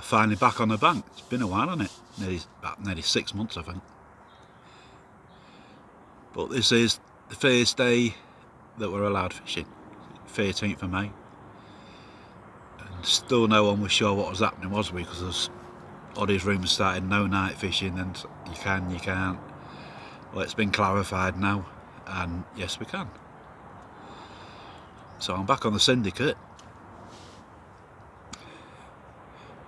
finally back on the bank. It's been a while, hasn't it? Nearly 6 months, I think. But this is the first day that we're allowed fishing, 13th of May. And still no one was sure what was happening, was we? Because there's all these rumours started, no night fishing, and you can, you can't. Well, it's been clarified now, and yes, we can. So I'm back on the syndicate,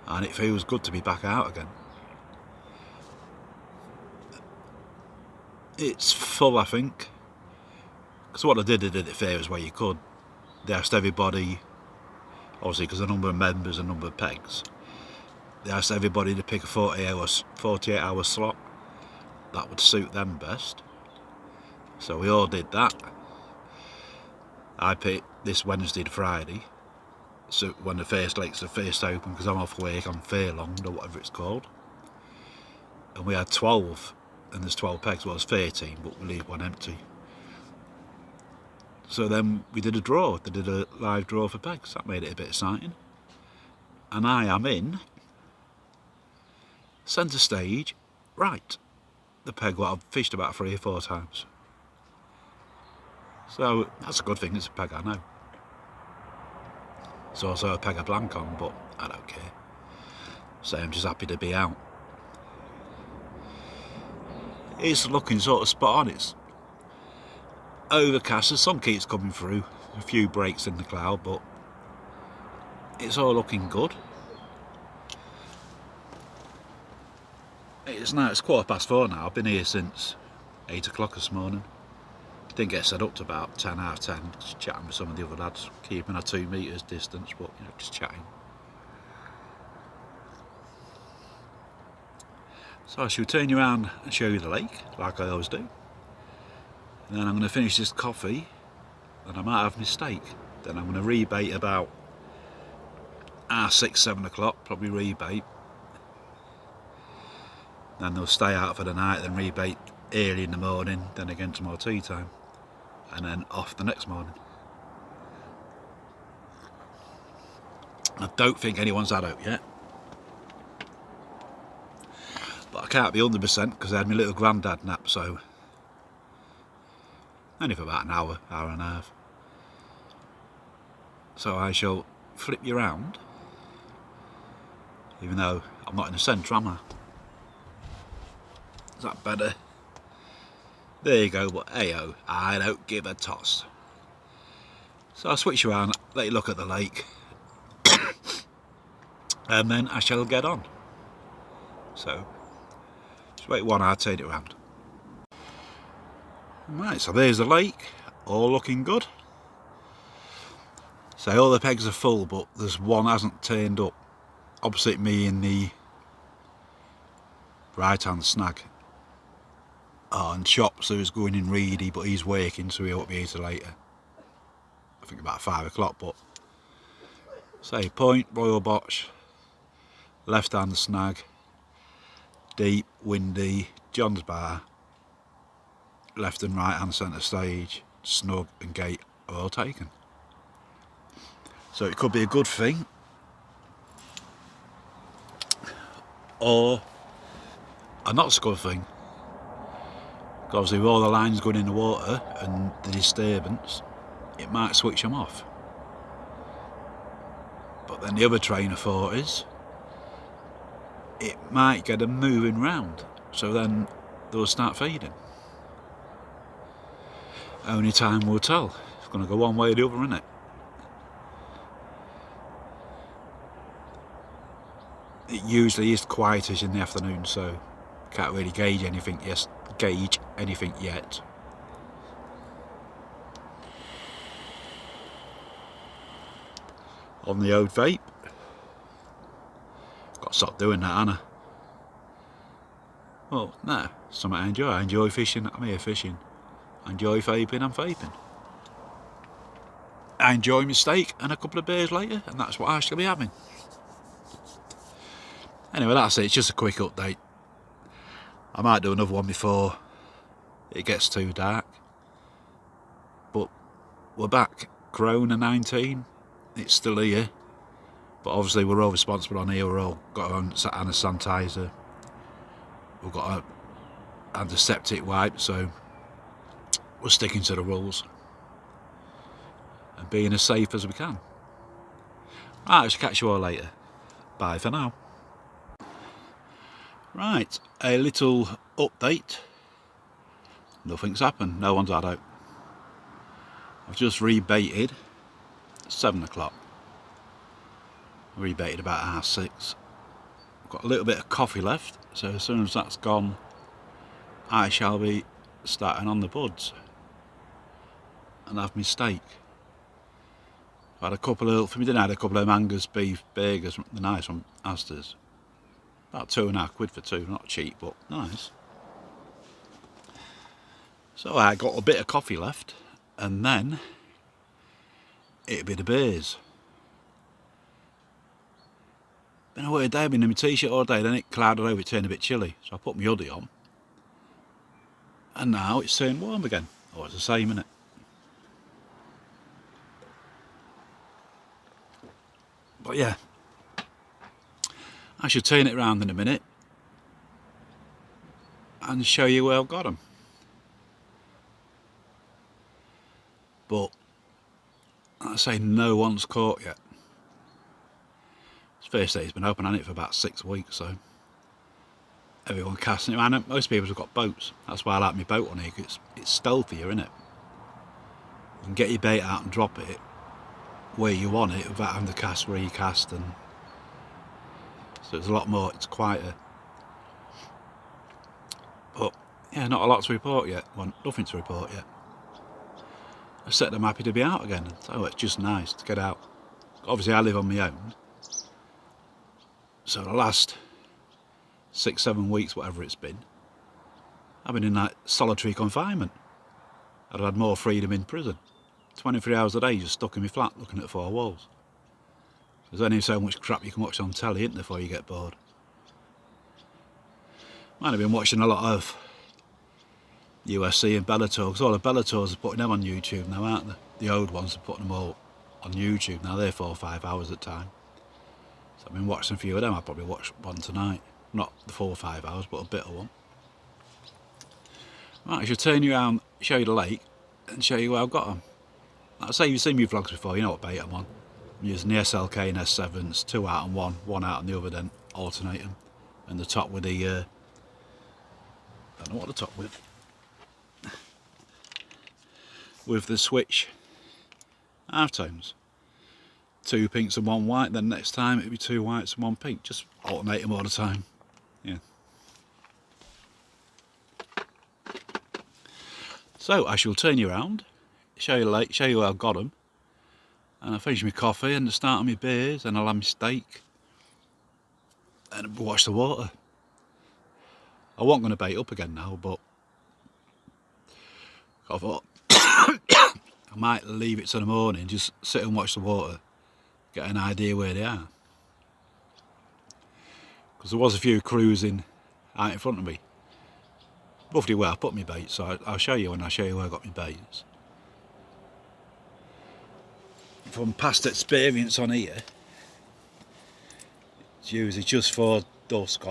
and it feels good to be back out again. It's full, I think, because what they did it fairest way you could. They asked everybody, obviously because the number of members and number of pegs, they asked everybody to pick a 48-hour slot that would suit them best. So we all did that. I picked this Wednesday to Friday, so when the first lakes are first open, because I'm off work on Fairlong or whatever it's called. And we had 12, and there's 12 pegs. Well, it's 13, but we leave one empty. So then we did a draw. They did a live draw for pegs. That made it a bit exciting. And I am in centre stage, right. The peg what I've fished about 3 or 4 times. So that's a good thing, it's a peg I know. It's also a peg I blank on, but I don't care. So I'm just happy to be out. It's looking sort of spot on. It's overcast, the sun keeps coming through, a few breaks in the cloud, but it's all looking good. It's 4:15 now. I've been here since 8 o'clock this morning. Didn't get set up to about 10:30, just chatting with some of the other lads, keeping a 2 metres distance, but you know, just chatting. So I shall turn you around and show you the lake, like I always do. And then I'm going to finish this coffee, and I might have a mistake. Then I'm going to rebait about 6, 7 o'clock, probably rebait. Then they'll stay out for the night, then rebait early in the morning, then again tomorrow tea time, and then off the next morning. I don't think anyone's had out yet, but I can't be 100% because I had my little granddad nap, so only for about an hour and a half. So I shall flip you around, even though I'm not in the centre, am I? Is that better? There you go, but hey-oh, I don't give a toss. So I'll switch around, let you look at the lake, and then I shall get on. So, just wait one, I'll turn it around. Right, so there's the lake, all looking good. So all the pegs are full, but there's one hasn't turned up opposite me in the right-hand snag. And Chops, who's going in Reedy, but he's working, so he won't be here till later. I think about 5 o'clock, but say point, Royal Botch, left hand snag, deep, windy, John's Bar, left and right hand centre stage, snug and gate are all taken. So it could be a good thing, or a not so good thing. Because with all the lines going in the water and the disturbance, it might switch them off. But then the other train of thought is, it might get them moving round, so then they'll start feeding. Only time will tell. It's going to go one way or the other, isn't it? It usually is quietish in the afternoon, so can't really gauge anything yet. On the old vape. Got to stop doing that, haven't I? Well, no, something I enjoy. I enjoy fishing, I'm here fishing. I enjoy vaping, I'm vaping. I enjoy my steak and a couple of beers later, and that's what I shall be having. Anyway, that's it, it's just a quick update. I might do another one before it gets too dark. But we're back. Corona 19, it's still here. But obviously we're all responsible on here, we're all got our own hand sanitizer, we've got our antiseptic wipe, so we're sticking to the rules and being as safe as we can. Right, I shall catch you all later. Bye for now. Right, a little update. Nothing's happened, no one's had out. I've just rebaited 7 o'clock. Rebaited about 6:30. I've got a little bit of coffee left, so as soon as that's gone, I shall be starting on the buds and have my steak. I had a couple of, for me dinner, I had a couple of Angus beef burgers, the nice one, Asda's. About £2.50 for two, not cheap, but nice. So I got a bit of coffee left, and then it'd be the beers. Been away a day, I've been in my t-shirt all day, then it clouded over, it turned a bit chilly, so I put my hoodie on. And now it's turned warm again. Oh, it's the same, isn't it? But yeah, I should turn it around in a minute and show you where I've got them. But I say no one's caught yet. It's first day it's been open on it for about 6 weeks, so everyone casting it around. Most people have got boats. That's why I like my boat on here, because it's stealthier, isn't it? You can get your bait out and drop it where you want it without having to cast where you cast, and so it's a lot more, it's quieter. But yeah, not a lot to report yet. Well, nothing to report yet. I said I'm happy to be out again, so it's just nice to get out. Obviously I live on my own, so the last 6-7 weeks, whatever it's been, I've been in that solitary confinement. I'd had more freedom in prison. 23 hours a day just stuck in my flat looking at 4 walls. There's only so much crap you can watch on telly, isn't there, before you get bored. Might have been watching a lot of USC and Bellator, because all the Bellators are putting them on YouTube now, aren't they? The old ones are putting them all on YouTube now, they're 4 or 5 hours at a time. So I've been watching a few of them. I'll probably watch one tonight. Not the 4 or 5 hours, but a bit of one. Right, I should turn you around, show you the lake, and show you where I've got them. Like I say, you've seen my vlogs before, you know what bait I'm on. I'm using the SLK and S7s, 2 out on one out on the other, then alternate them. And the top with the, I don't know what the top with the switch half tones. 2 pinks and 1 white, then next time it'll be 2 whites and 1 pink. Just alternate them all the time. Yeah. So I shall turn you around, show you the lake, show you where I've got them, and I'll finish my coffee and start on my beers, and I'll have my steak and watch the water. I wasn't going to bait up again now, but I thought I might leave it till the morning, just sit and watch the water, get an idea where they are. Because there was a few cruising out in front of me, roughly where I put my bait, so I'll show you when I show you where I got my baits. From past experience on here, it's usually just for dusk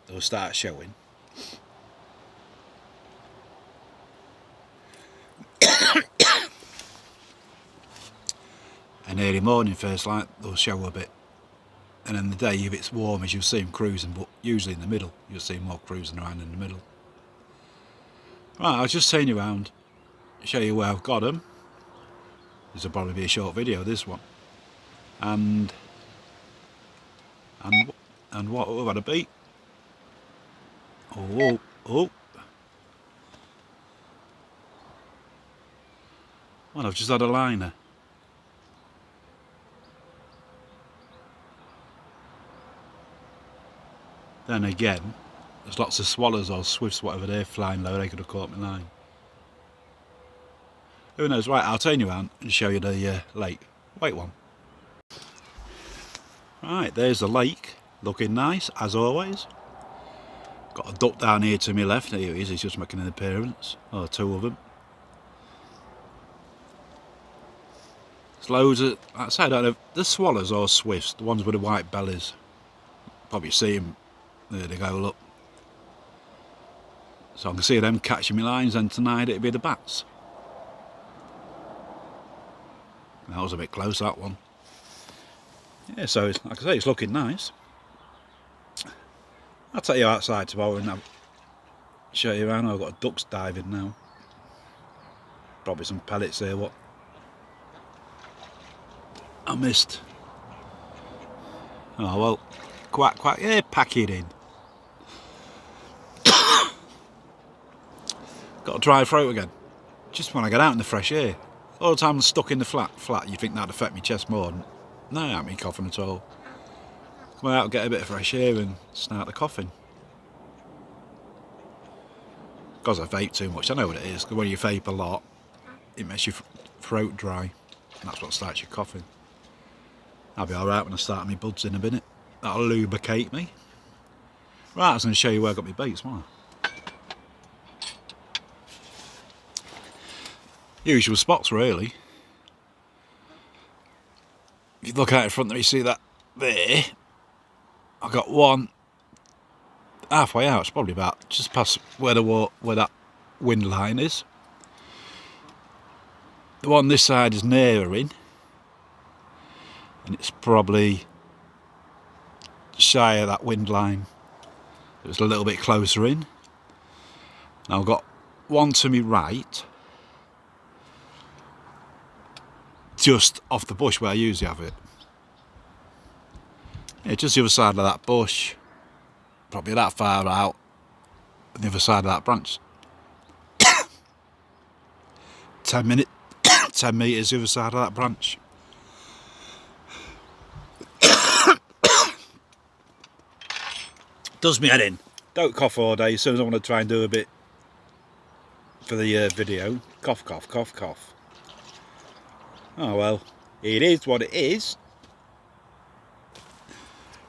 they'll start showing. And early morning first light they'll show a bit, and in the day if it's warm as you'll see them cruising, but usually in the middle you'll see more cruising around in the middle. Right, I'll just turn you around, show you where I've got them. This will probably be a short video, this one. And what we've had a beat. Oh. Well, I've just had a liner. Then again, there's lots of swallows or swifts, whatever they're flying low, they could have caught my line. Who knows? Right, I'll turn you around and show you the lake. Wait one. Right, there's the lake, looking nice as always. Got a duck down here to my left. Here he is, he's just making an appearance. Oh, 2 of them. There's loads of, like I say, I don't know, the swallows or swifts, the ones with the white bellies. Probably see them, there they go, look. So I can see them catching my lines, and tonight it'll be the bats. That was a bit close, that one. Yeah, so it's, like I say, it's looking nice. I'll take you outside tomorrow and I'll show you around. I've got ducks diving now. Probably some pellets here, what I missed. Oh well, quack quack, yeah, pack it in. Got a dry throat again. Just when I get out in the fresh air. All the time I'm stuck in the flat, you think that'd affect my chest more. No, I ain't me coughing at all. Come out, get a bit of fresh air and start the coughing. Because I vape too much, I know what it is. Because when you vape a lot, it makes your throat dry. And that's what starts your coughing. I'll be alright when I start my buds in a minute. That'll lubricate me. Right, I was going to show you where I got my baits, wasn't I? Usual spots, really. If you look out in front of me, see that there? I've got one halfway out. It's probably about just past where that wind line is. The one this side is nearer in, and it's probably shy of that wind line. It was a little bit closer in. Now I've got one to my right, just off the bush where I usually have it. Yeah, just the other side of that bush, probably that far out, on the other side of that branch. 10 metres the other side of that branch. Does me head in. Don't cough all day. As soon as I want to try and do a bit for the video, cough, cough, cough, cough. Oh well, it is what it is.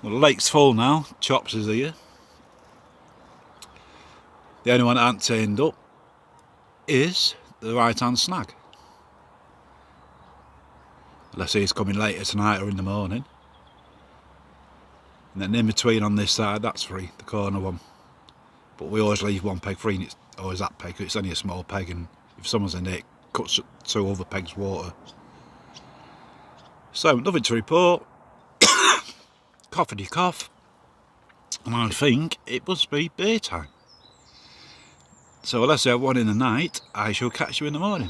Well, the lake's full now. Chops is here. The only one that hasn't turned up is the right-hand snag. Unless he's coming later tonight or in the morning. And then in between on this side, that's free, the corner one. But we always leave one peg free, and it's always that peg, it's only a small peg, and if someone's in there, it cuts 2 other pegs water. So, nothing to report. Coughity cough. And I think it must be beer time. So unless I have one in the night, I shall catch you in the morning.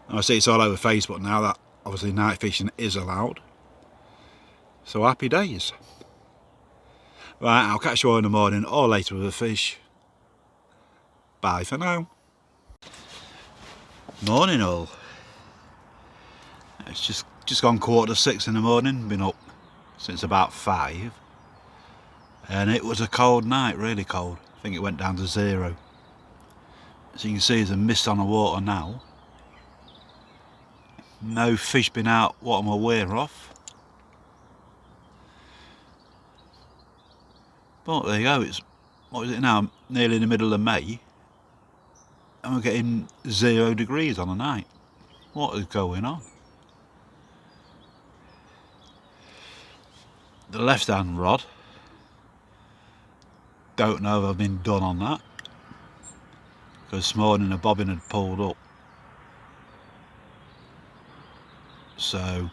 I see it's all over Facebook now that obviously night fishing is allowed. So happy days. Right, I'll catch you all in the morning or later with a fish. Bye for now. Morning all. It's just gone 5:45 in the morning. Been up since about 5. And it was a cold night, really cold. I think it went down to 0. As you can see, there's a mist on the water now. No fish been out what I'm aware of. But there you go, it's, what is it now, nearly in the middle of May. And we're getting 0 degrees on a night. What is going on? The left hand rod, don't know if I've been done on that, because this morning a bobbin had pulled up, so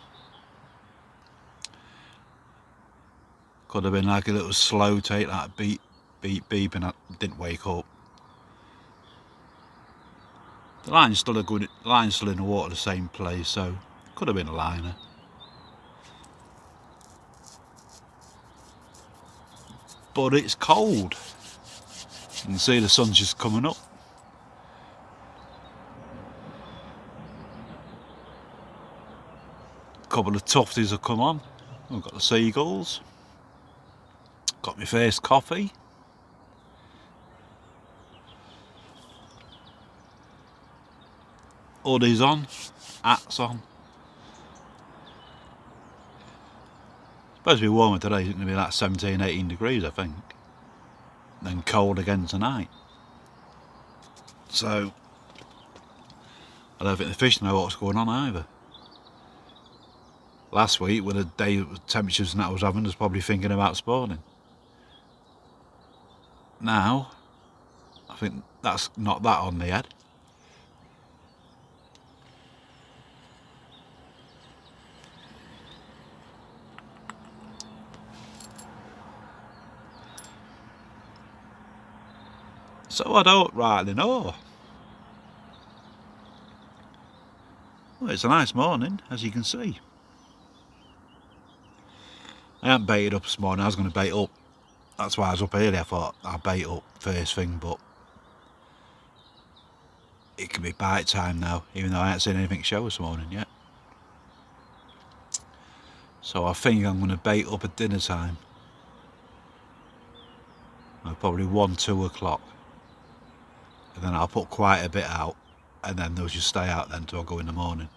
could have been like a little slow take, that beep beep beep, and I didn't wake up. The line's still a good, line's still in the water, the same place, so could have been a liner. But it's cold. You can see the sun's just coming up. A couple of tufties have come on. We've got the seagulls. Got my first coffee. Hoodies on, hats on. Supposed to be warmer today, it's going to be like 17, 18 degrees I think. Then cold again tonight. So, I don't think the fish know what's going on either. Last week, with the day with temperatures and that I was having, I was probably thinking about spawning. Now, I think that's not that on the head. So I don't rightly know. Well, it's a nice morning, as you can see. I haven't baited up this morning. I was going to bait up. That's why I was up early. I thought I'd bait up first thing, but it can be bite time now, even though I haven't seen anything show this morning yet. So I think I'm going to bait up at dinner time. Probably 1-2 o'clock. And then I'll put quite a bit out, and then they'll just stay out then till I go in the morning.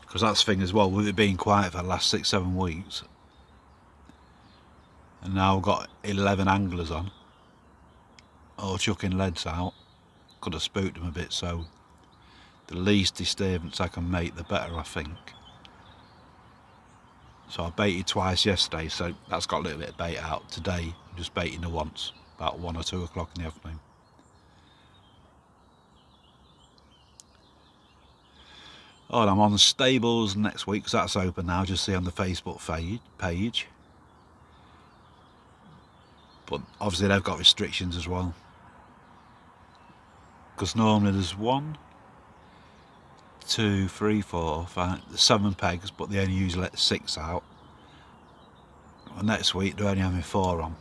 Because that's the thing as well, with it being quiet for the last 6-7 weeks, and now I've got 11 anglers on, all chucking leads out. Could have spooked them a bit, so the least disturbance I can make, the better, I think. So I baited twice yesterday, so that's got a little bit of bait out. Today, I'm just baiting the once, about 1 or 2 o'clock in the afternoon. Oh, and I'm on the stables next week, because that's open now, just see on the Facebook page. But obviously they've got restrictions as well. Because normally there's 1, 2, 3, 4, 5, 7 pegs, but they only usually let 6 out. And next week they're only having 4 on.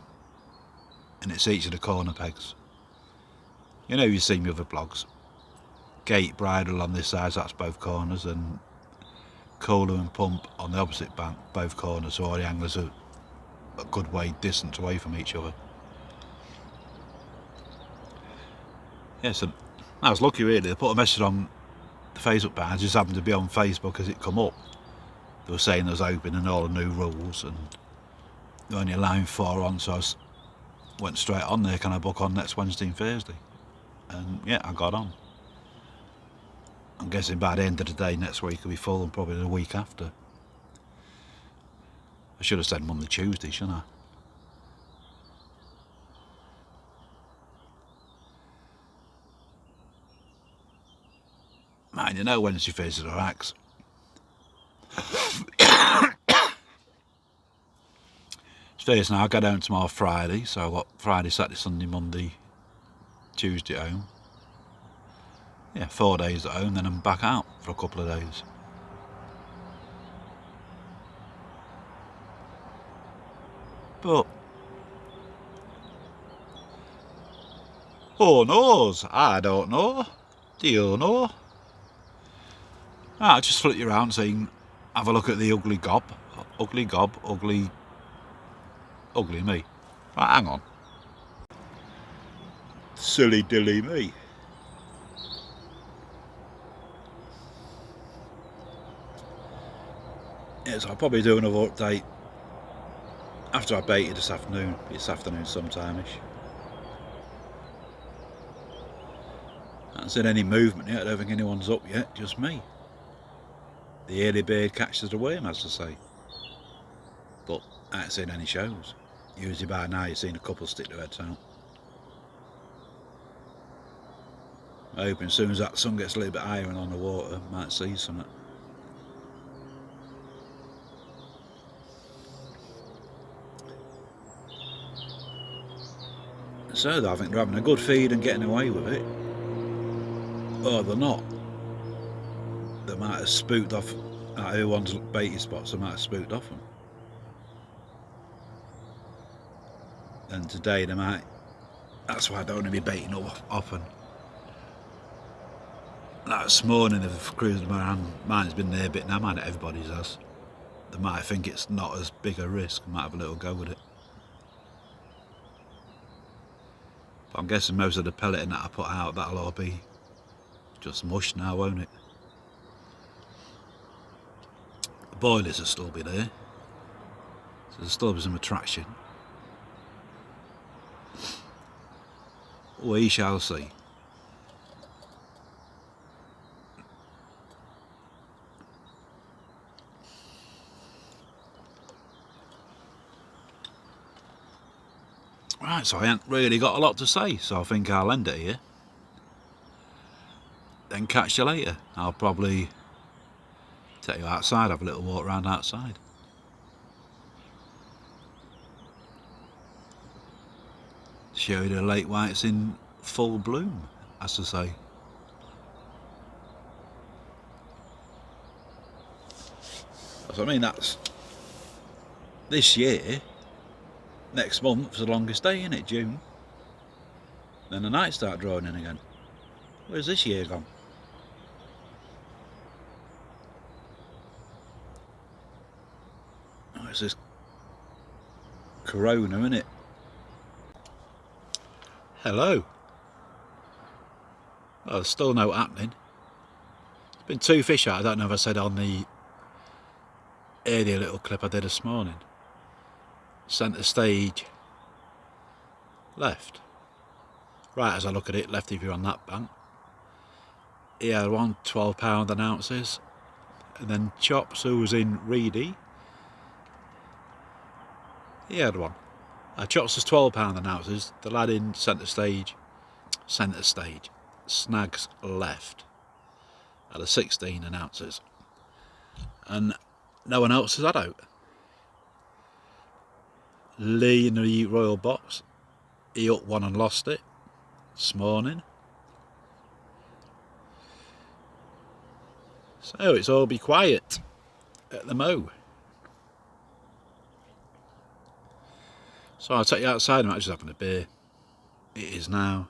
And it's each of the corner pegs. You know, you've seen me other vlogs. Gate bridle on this side, so that's both corners, and cooler and pump on the opposite bank, both corners, so all the anglers are a good way distance away from each other. Yeah, so I was lucky really. They put a message on the Facebook page, I just happened to be on Facebook as it come up. They were saying there's open and all the new rules, and they're only allowing 4 on, so I went straight on there. Can I book on next Wednesday and Thursday? And yeah, I got on. I'm guessing by the end of the day next week will be full, and probably the week after. I should have said Monday, Tuesday, shouldn't I? Man, you know Wednesday, Thursday are axe. It's Thursday now, I go home tomorrow Friday, so I've got Friday, Saturday, Sunday, Monday, Tuesday at home. Yeah, 4 days at home, then I'm back out for a couple of days. But who knows? I don't know. Do you know? I just flick you around saying, have a look at the ugly gob. Ugly gob, ugly me. Right, hang on. Silly dilly me. Yes, I'll probably do another update after I baited this afternoon sometime-ish. I haven't seen any movement yet, I don't think anyone's up yet, just me. The early bird catches the worm, as to say. But I haven't seen any shows. Usually by now you've seen a couple stick their heads out. I hope as soon as that sun gets a little bit higher and on the water, I might see something. So I think they're having a good feed and getting away with it. Or they're not. They might have spooked off at who wants baiting spots, they might have spooked off them. And today they might. That's why I don't want to be baiting up often. Like this morning they've cruised around, mine's been there a bit now, mine everybody's has. They might think it's not as big a risk, might have a little go with it. But I'm guessing most of the pelleting that I put out, that'll all be just mush now, won't it? The boilers will still be there, so there'll still be some attraction. We shall see. Right, so I ain't really got a lot to say, so I think I'll end it here. Then catch you later. I'll probably take you outside, have a little walk around outside. Show you the lake whites in full bloom, as to say. So I mean, that's this year. Next month's the longest day, isn't it? June. Then the nights start drawing in again. Where's this year gone? Oh, it's this corona, isn't it? Hello. Well, there's still no happening. There's been 2 fish out. I don't know if I said on the earlier little clip I did this morning. Centre stage left. Right as I look at it, left if you're on that bank. He had one £12 an ounces. And then Chops, who was in Reedy, he had one. Chops was £12 an ounces. The lad in centre stage, snags left at a 16 an ounces. And no one else has had out. Lee in the Royal Box, he up one and lost it this morning. So it's all be quiet at the mow. So I'll take you outside. I'm just having a beer. It is now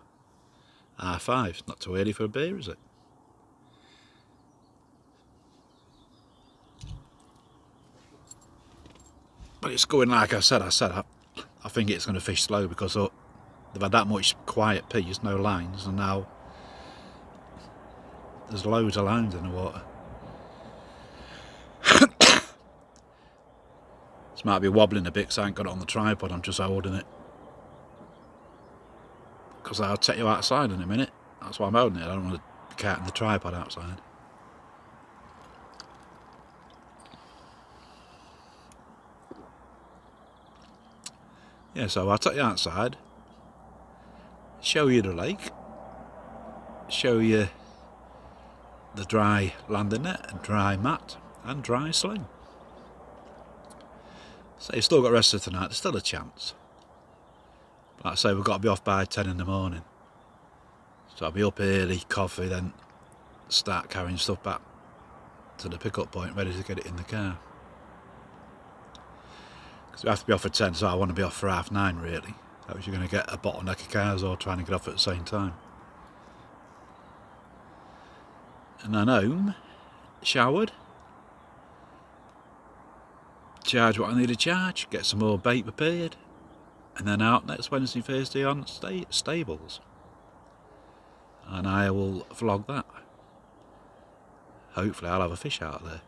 5:30. It's not too early for a beer, is it? But it's going like I said. I think it's going to fish slow because they've had that much quiet peas, no lines, and now there's loads of lines in the water. This might be wobbling a bit because I ain't got it on the tripod. I'm just holding it because I'll take you outside in a minute. That's why I'm holding it. I don't want to be carting the tripod outside. Yeah, so I'll take you outside, show you the lake, show you the dry landing net and dry mat and dry sling. So you've still got the rest of tonight, there's still a chance. But like I say, we've got to be off by 10 in the morning. So I'll be up early, coffee, then start carrying stuff back to the pickup point, ready to get it in the car. Because we have to be off at 10, so I want to be off for 9:30 really. That was you're going to get a bottleneck of cars all trying to get off at the same time. And then home, showered, charge what I need to charge, get some more bait prepared, and then out next Wednesday, Thursday on stables. And I will vlog that. Hopefully I'll have a fish out there.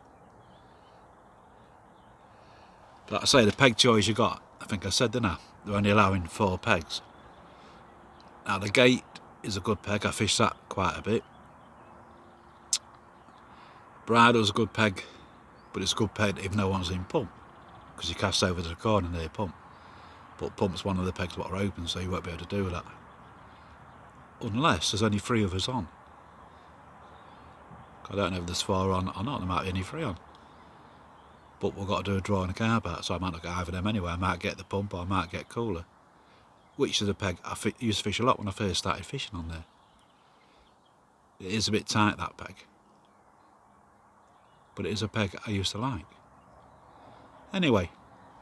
But like I say, the peg choice you got, I think I said, didn't I? They're only allowing 4 pegs. Now the gate is a good peg, I fished that quite a bit. Bridle's a good peg, but it's a good peg if no one's in pump, because you cast over to the corner near pump. But pump's one of the pegs that are open, so you won't be able to do that. Unless there's only 3 of us on. I don't know if there's 4 on or not, there might be only 3 on. But we've got to do a draw in a car back, so I might not get either of them anyway. I might get the pump or I might get cooler. Which is a peg I used to fish a lot when I first started fishing on there. It is a bit tight, that peg. But it is a peg I used to like. Anyway,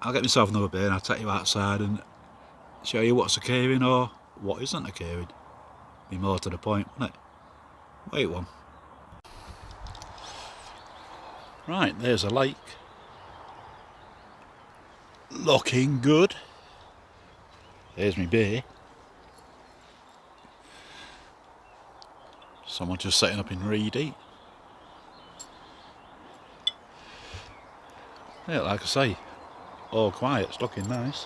I'll get myself another beer and I'll take you outside and show you what's occurring or what isn't occurring. Be more to the point, won't it? Wait one. Right, there's a lake. Looking good. There's my beer. Someone just setting up in Reedy. Yeah, like I say, all quiet, it's looking nice.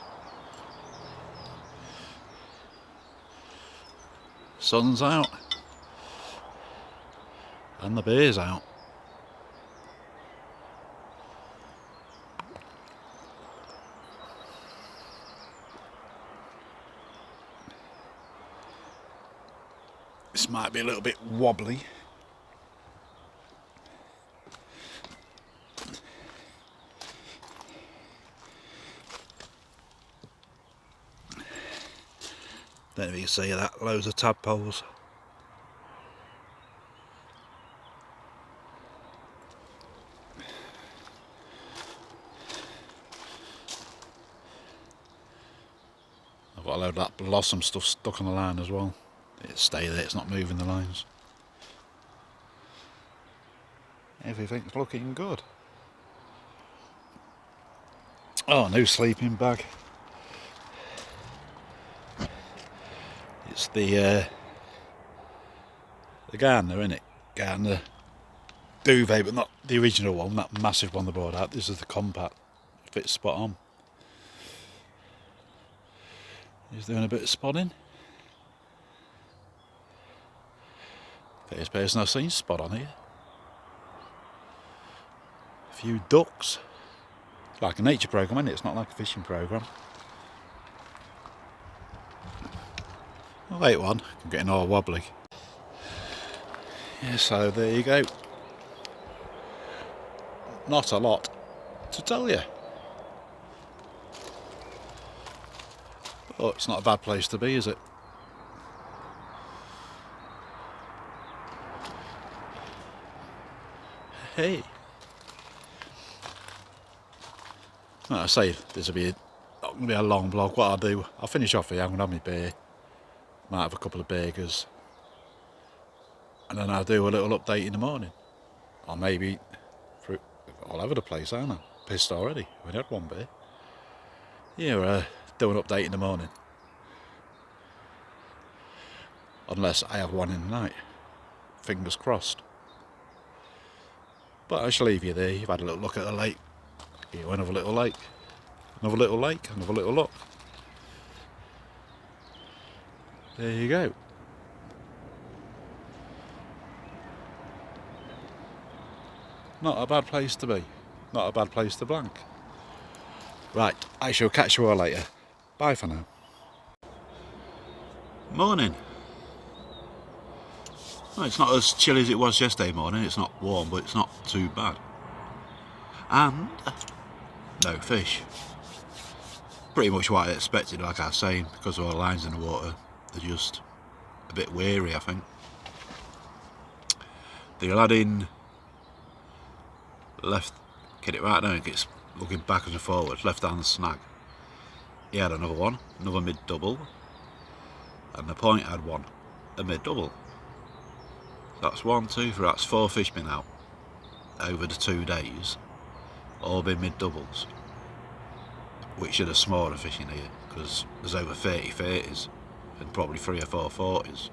sun's out and the beer's out. This might be a little bit wobbly. Don't know if you can see that, loads of tadpoles. I've got a load of that blossom stuff stuck on the line as well. It'll stay there, it's not moving the lines. Everything's looking good. Oh, new sleeping bag. It's the Gardener, innit? Gardener duvet, but not the original one, that massive one they brought out. This is the compact. Fits spot on. He's doing a bit of spotting. First person I've seen spot on here. A few ducks. It's like a nature programme, isn't it? It's not like a fishing programme. Oh, wait one, I'm getting all wobbly. Yeah, so there you go. Not a lot to tell you. But it's not a bad place to be, is it? Hey. Like I say, this will be not going to be a long vlog. What I'll do, I'll finish off here. I'm going to have my beer. Might have a couple of burgers. And then I'll do a little update in the morning. Or maybe all over the place, aren't I? Pissed already. We had one beer. Yeah, do an update in the morning. Unless I have one in the night. Fingers crossed. But I shall leave you there. You've had a little look at the lake. Here, another little lake. Another little lake. Another little look. There you go. Not a bad place to be. Not a bad place to blank. Right, I shall catch you all later. Bye for now. Morning. Well, it's not as chilly as it was yesterday morning. It's not warm, but it's not too bad. And no fish. Pretty much what I expected, like I was saying, because of all the lines in the water. They're just a bit weary, I think. The lad in left, get it right now, it's looking backwards and forwards, left hand snag. He had another one, another mid double, and the point had one, a mid double. That's 1, 2, 3, that's 4 fish been out over the 2 days, all been mid doubles, which are the smaller fish in here, because there's over 30 30s and probably 3 or 4 40s,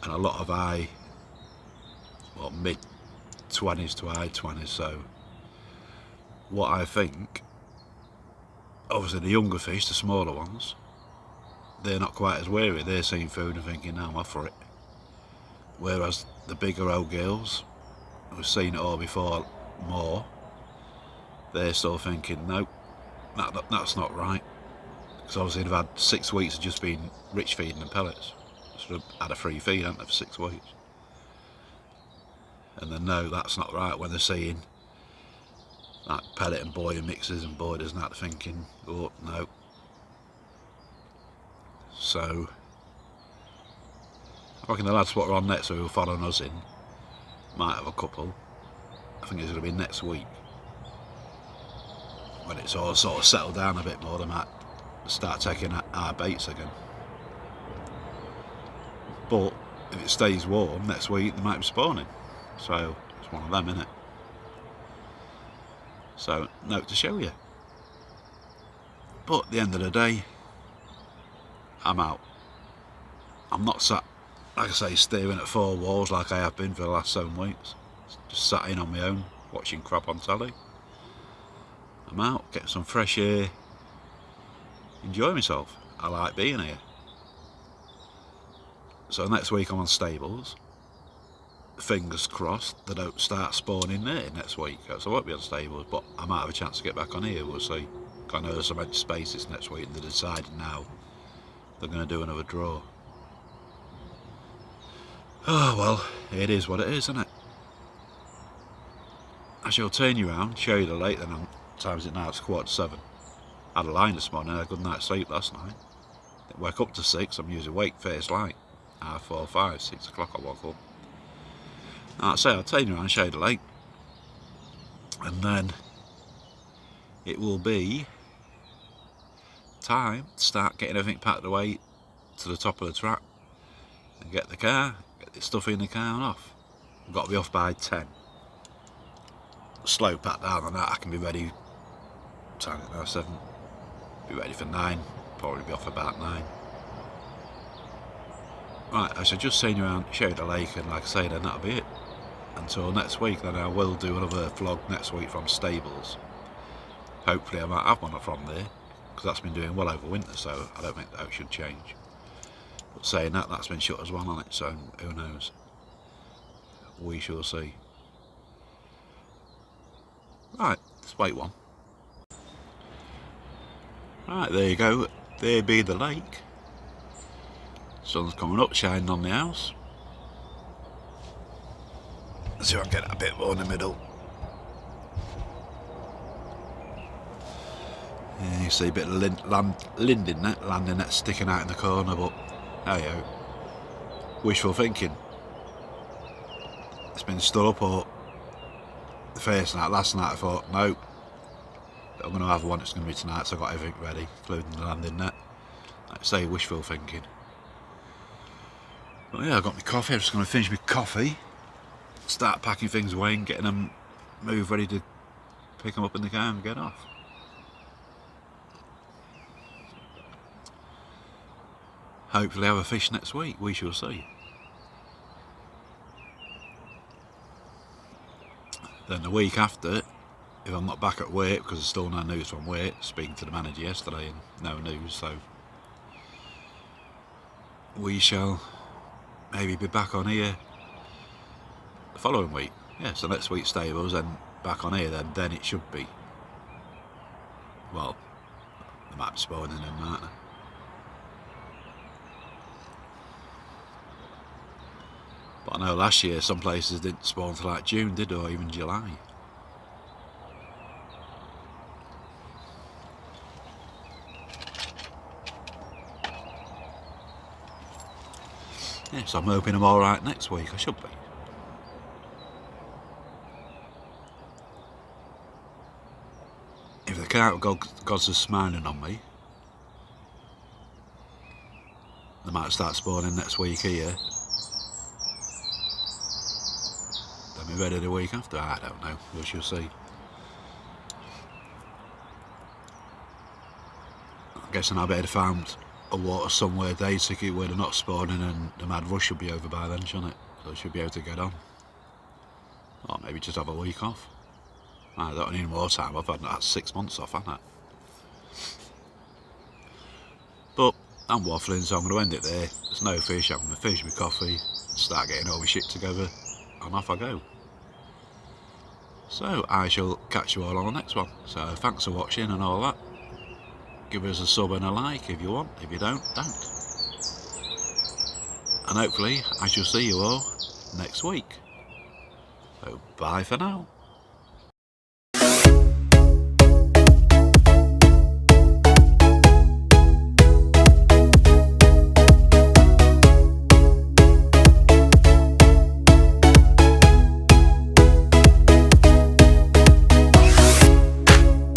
and a lot of high, well, mid 20s to high 20s. So what I think, obviously the younger fish, the smaller ones, they're not quite as wary. They're seeing food and thinking, no, I'm off for it. Whereas the bigger old girls, who've seen it all before more, they're still thinking, no, that's not right. Because obviously they've had 6 weeks of just being rich feeding and pellets. Sort of had a free feed, haven't they, for 6 weeks. And then no, that's not right when they're seeing like pellet and boiler mixes and boilers and that, thinking, oh no. So I reckon the lads what are on next, who are following us in, might have a couple. I think it's going to be next week. When it's all sort of settled down a bit more, they might start taking our baits again. But if it stays warm next week, they might be spawning. So it's one of them, isn't it? So note to show you. But at the end of the day, I'm out. I'm not sat, like I say, staring at 4 walls like I have been for the last 7 weeks. Just sat in on my own, watching crap on telly. I'm out, getting some fresh air, enjoy myself. I like being here. So next week I'm on stables. Fingers crossed they don't start spawning there next week, so I won't be on stables, but I might have a chance to get back on here, we'll see. I know there's some empty spaces next week and they're deciding now they're going to do another draw. Oh well, it is what it is, isn't it? I shall turn you around, show you the lake, then what time is it now? It's 7:15. I had a line this morning, I had a good night's sleep last night. Didn't wake up to 6, I'm usually awake first light. 4, 5, 6 o'clock I woke up. Like I say, I'll turn you around, show you the lake. And then it will be time to start getting everything packed away to the top of the track and get the car, get the stuff in the car and off. I've got to be off by 10. Slow pat down on that, I can be ready, time it now 7, be ready for 9, probably be off about 9. Right, I shall just turn you around, show you the lake, and like I say, then that'll be it. Until next week, then I will do another vlog next week from stables. Hopefully I might have one from there, because that's been doing well over winter, so I don't think that should change. But saying that, that's been shut as well on it, so who knows. We shall see. Right, let's wait one. Right, there you go. There be the lake. Sun's coming up, shining on the house. Let's see if I can get it a bit more in the middle. Yeah, you see a bit of linden net sticking out in the corner, but hey ho. Wishful thinking. It's been stood up all the first night. Last night I thought, no, I'm going to have one, it's going to be tonight, so I got everything ready, including the landing net. Like I say, wishful thinking. But yeah, I got my coffee, I'm just going to finish my coffee, start packing things away and getting them moved, ready to pick them up in the car and get off. Hopefully have a fish next week, we shall see. Then the week after, if I'm not back at work, because there's still no news from work, speaking to the manager yesterday and no news, so we shall maybe be back on here the following week. Yeah, so next week stables and back on here, then it should be, well, there might be spawning in, mightn't there? But I know last year some places didn't spawn until like June, did they, or even July. Yeah, so I'm hoping I'm alright next week, I should be. If the carp gods are smiling on me, they might start spawning next week here. They'll be ready the week after, I don't know, we shall see. I'm guessing I'll be able to find a water somewhere day ticket where they're not spawning and the mad rush should be over by then, shouldn't it? So I should be able to get on. Or maybe just have a week off. I don't need more time, I've had that 6 months off, haven't I? But I'm waffling, so I'm going to end it there. There's no fish, I'm going to finish my coffee, start getting all my shit together, and off I go. So I shall catch you all on the next one. So thanks for watching and all that. Give us a sub and a like if you want. If you don't, don't. And hopefully I shall see you all next week. So bye for now.